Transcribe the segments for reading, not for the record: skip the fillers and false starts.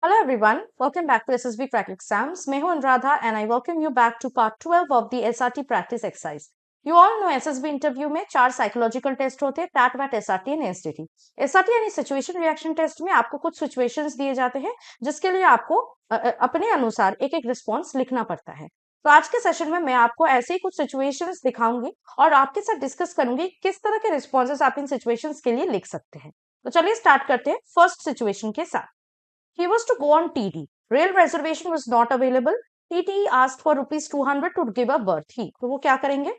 Hello everyone, welcome back to SSB Crack Exams. मैं हूं Anuradha and I welcome you back to part 12 of the SRT practice exercise. You all know SSB interview में 4 psychological test होते हैं, TAT वैट SRT and STT. SRT यानी situation reaction test में आपको कुछ सिचुएशंस दिए जाते हैं जिसके लिए आपको अपने अनुसार एक एक रिस्पॉन्स लिखना पड़ता है। तो आज के सेशन में मैं आपको ऐसे ही कुछ सिचुएशंस दिखाऊंगी और आपके साथ डिस्कस करूंगी किस तरह के रिस्पॉन्सेस आप इन सिचुएशंस के लिए लिख सकते हैं। तो चलिए स्टार्ट करते हैं फर्स्ट सिचुएशन के साथ। He was to go on TT. Rail reservation was not available. TT asked for rupees 200 to give a berth. तो वो क्या करेंगे?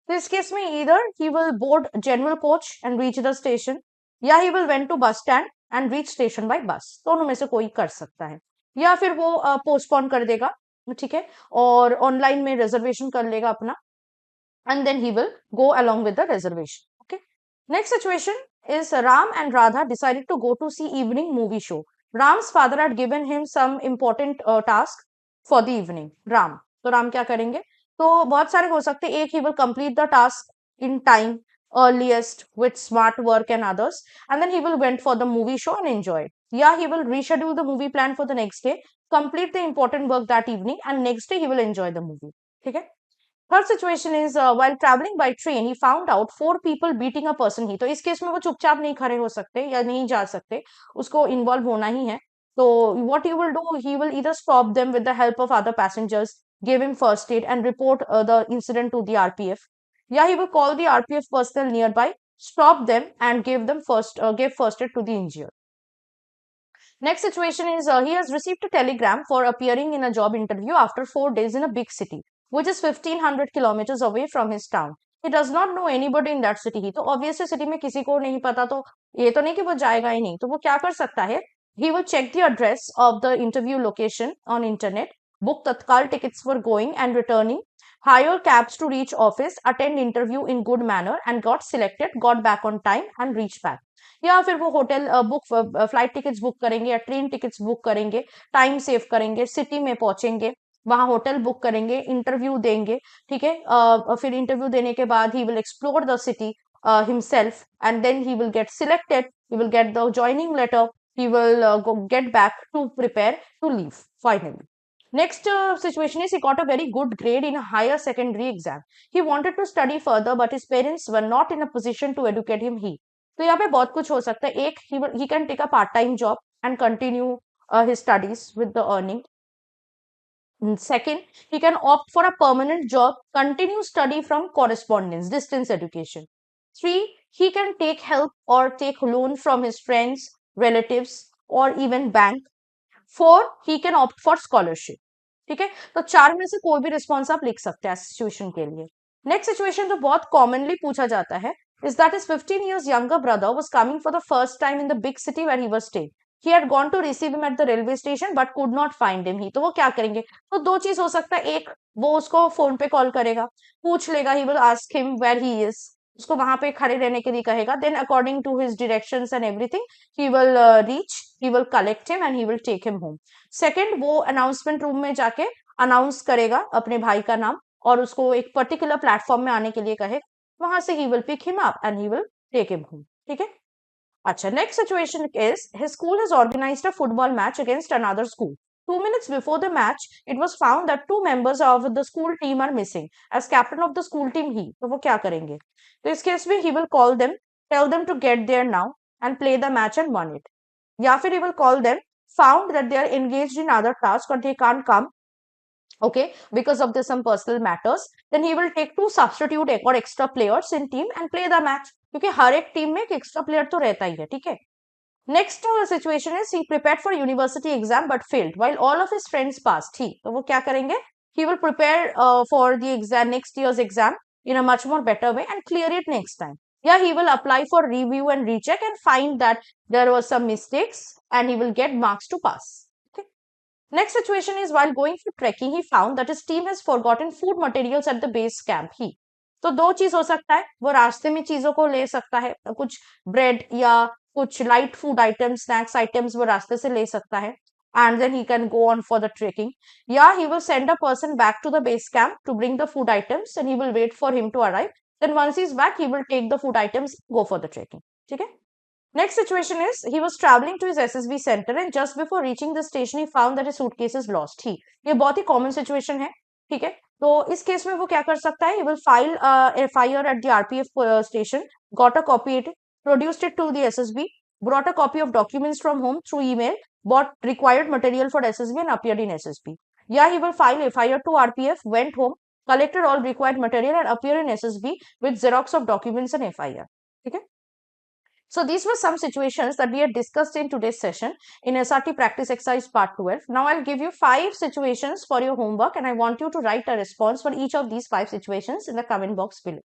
तो इस केस में either he will board general coach and reach the station, या he will went to bus stand and reach station by bus. दोनों में से कोई कर सकता है, या फिर वो पोस्टपोन कर देगा, ठीक है, और ऑनलाइन में रिजर्वेशन कर लेगा अपना, and then he will go along with the reservation. Okay. Next situation is Ram and Radha decided to go to see evening movie show. Ram's father had given him some important task for the evening. Ram, तो राम क्या करेंगे? तो बहुत सारे हो सकते हैं. एक, he will complete the task in time, earliest, with smart work and others, and then he will went for the movie show and enjoy it. Yeah, he will reschedule the movie plan for the next day, complete the important work that evening, and next day he will enjoy the movie. ठीक है? Third situation is while traveling by train, he found out 4 people beating a person. ही तो इस case में वो चुपचाप नहीं खड़े हो सकते या नहीं जा सकते, उसको इन्वॉल्व होना ही है. तो what he will do, he will either stop them with the help of other passengers, give him first aid and report the incident to the RPF. Yeah, he will call the RPF personnel nearby, stop them and give first aid to the injured. Next situation is he has received a telegram for appearing in a job interview after 4 days in a big city, which is 1500 kilometers away from his town. He does not know anybody in that city. ही तो obviously city में किसी को नहीं पता, तो ये तो नहीं कि वो जाएगा ही नहीं. तो वो क्या कर सकता है? He will check the address of the interview location on internet, book तत्काल tickets for going and returning, hire cabs to reach office, attend interview in good manner and got selected, got back on time and reached back. या फिर वो hotel book flight tickets book करेंगे या train tickets book करेंगे, time save करेंगे, city में पहुंचेंगे, वहां होटल बुक करेंगे, इंटरव्यू देंगे, ठीक है. फिर इंटरव्यू देने के बाद he will explore the city himself and then he will get selected, he will get the joining letter, he will get back to prepare to leave finally. Next situation is he got a very good grade in a higher secondary exam. He wanted to study further but his parents were not in a position to educate him. तो यहाँ पे बहुत कुछ हो सकता है. एक, he can take a part time job and continue his studies with the earning. Second, he can opt for a permanent job, continue study from correspondence, distance education. Three, he can take help or take loan from his friends, relatives or even bank. Four, he can opt for scholarship. ठीक है, तो चार में से कोई भी response आप लिख सकते हैं सिचुएशन के लिए. नेक्स्ट सिचुएशन जो बहुत कॉमनली पूछा जाता है is that his 15 years younger brother was coming for the first time in the big city where he was staying. He had gone to receive him at the railway station but could not find him. ही तो वो क्या करेंगे? तो दो चीज हो सकता है. एक, वो उसको फोन पे कॉल करेगा, पूछ लेगा, he will ask him where he is, उसको वहां पे खड़े रहने के लिए कहेगा. Then according to his directions and everything, he will he will collect him and he will take him home. Second, वो अनाउंसमेंट रूम में जाके अनाउंस करेगा अपने भाई का नाम और उसको एक पर्टिकुलर प्लेटफॉर्म में आने के लिए कहेगा. वहां से he will pick him up and he will take him home. ठीक है. अच्छा, next situation is his school has organized a football match against another school. 2 minutes before the match, it was found that 2 members of the school team are missing. As captain of the school team, तो वो क्या करेंगे? तो इस case में he will call them, tell them to get there now and play the match and won it. या फिर he will call them, found that they are engaged in other tasks or they can't come, okay, because of the some personal matters, then he will take 2 substitute or extra players in team and play the match, क्योंकि हर एक team में एक extra player तो रहता ही है. ठीक है. Next situation is he prepared for university exam but failed while all of his friends passed. He तो वो क्या करेंगे? He will prepare for the exam, next years exam, in a much more better way and clear it next time. Yeah, he will apply for review and recheck and find that there were some mistakes and he will get marks to pass. Okay. Next situation is while going for trekking, he found that his team has forgotten food materials at the base camp. He तो दो चीज हो सकता है. वो रास्ते में चीजों को ले सकता है, कुछ ब्रेड या कुछ light food items, snacks items वो रास्ते से ले सकता है. And then he can go on for the trekking. Yeah, he will send a person back to the base camp to bring the food items and he will wait for him to arrive. Then once he's back, he will take the food items, go for the trekking. ठीक है. Next situation is he was traveling to his SSB center and just before reaching the station he found that his suitcase is lost. ही ये बहुत ही common situation है, ठीक है। तो इस case में वो क्या कर सकता है, he will file FIR at the RPF station, got a copy it, produced it to the SSB, brought a copy of documents from home through email, bought required material for SSB and appeared in SSB. Yeah, he will file FIR to RPF, went home, collected all required material and appeared in SSB with xerox of documents and FIR. ठीक है। So these were some situations that we had discussed in today's session in SRT practice exercise part 12. Now I'll give you 5 situations for your homework and I want you to write a response for each of these 5 situations in the comment box below.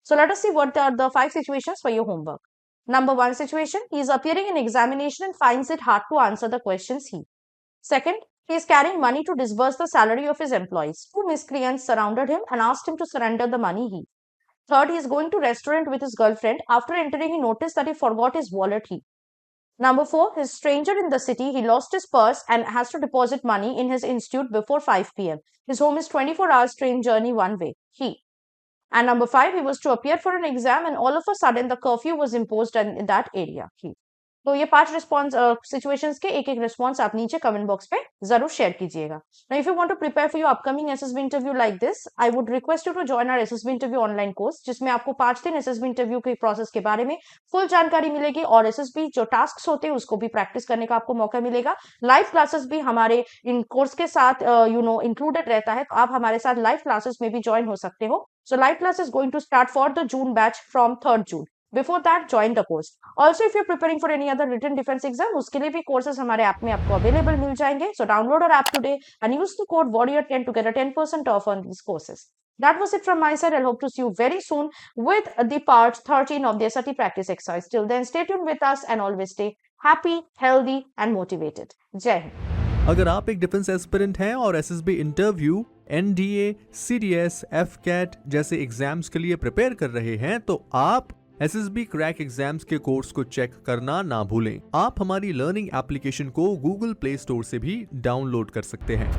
So let us see what are the 5 situations for your homework. Number 1 situation, he is appearing in examination and finds it hard to answer the questions he. Second, he is carrying money to disburse the salary of his employees. 2 miscreants surrounded him and asked him to surrender the money he. Third, he is going to restaurant with his girlfriend. After entering, he noticed that he forgot his wallet. Number 4, his stranger in the city. He lost his purse and has to deposit money in his institute before 5 p.m. His home is 24 hours train journey one way. And number 5, he was to appear for an exam and all of a sudden the curfew was imposed in that area. तो ये 5 response situations के एक response आप नीचे comment box पे जरूर share कीजिएगा। Now if you want to prepare for your upcoming SSB interview like this, I would request you to join our SSB interview online course, जिसमें आपको 5 दिन एसएसबी इंटरव्यू के प्रोसेस के बारे में फुल जानकारी मिलेगी और एसएसबी जो टास्क होते हैं उसको भी प्रैक्टिस करने का आपको मौका मिलेगा। लाइव क्लासेस भी हमारे इन कोर्स के साथ इंक्लूडेड रहता है, तो आप हमारे साथ लाइव क्लासेस में भी ज्वाइन हो सकते हो। So live class is going to start for the June batch from 3rd June. Before that, join the course. Also, if you're preparing for any other written defense exam, उसके लिए भी courses हमारे app में आपको available मिल जाएंगे. So download our app today and use the code warrior10 to get a 10% off on these courses. That was it from my side. I'll hope to see you very soon with the part 13 of the SRT practice exercise. Till then, stay tuned with us and always stay happy, healthy and motivated. Jai Hind. अगर आप एक defence aspirant हैं और SSB interview, NDA, CDS, AFCAT जैसे exams के लिए prepare कर रहे हैं, तो आप एसएसबी क्रैक एग्जाम्स के कोर्स को चेक करना ना भूलें। आप हमारी लर्निंग एप्लीकेशन को गूगल प्ले स्टोर से भी डाउनलोड कर सकते हैं।